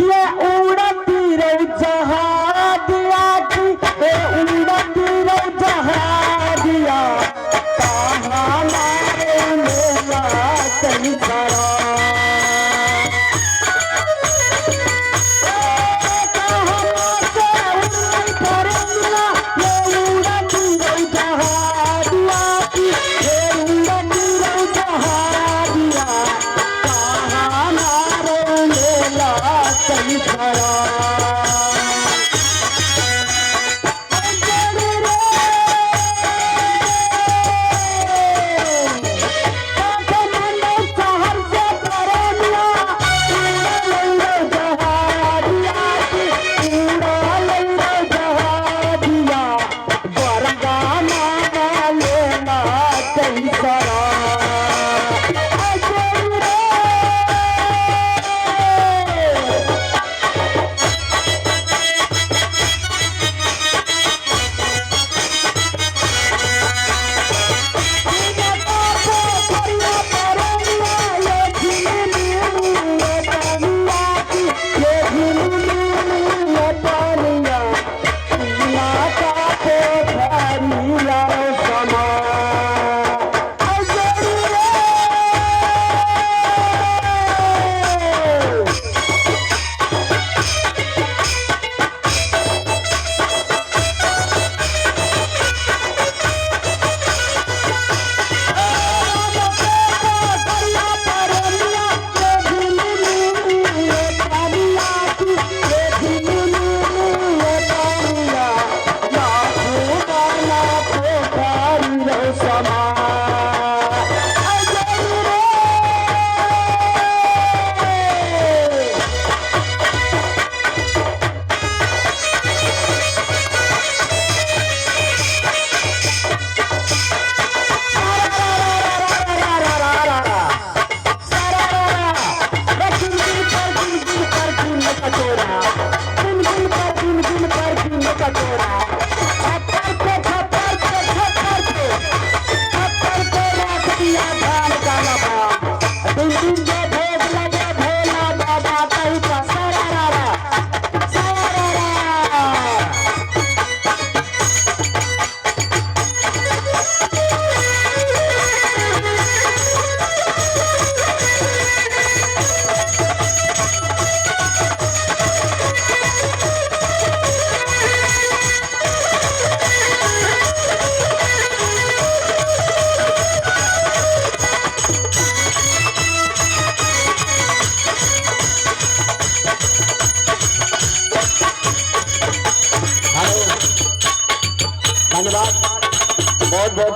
ये उड़ती रही जहाजिया की, ये उड़ती रही जहाजिया, कहाँ मारे मेला कहीं खड़ा।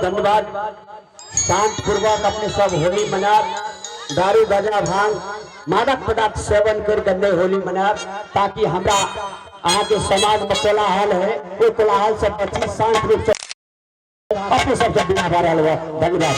धन्यवाद। शांत पूर्वक अपने सब होली मना, दारू गजा भांग मादक पदार्थ सेवन करके नहीं होली मना, ताकि हमरा अहाँ के समाज में कोलाहल है, वो कोलाहल से बची शांत रूप से अपने सबसे बिना भरल हुआ। धन्यवाद।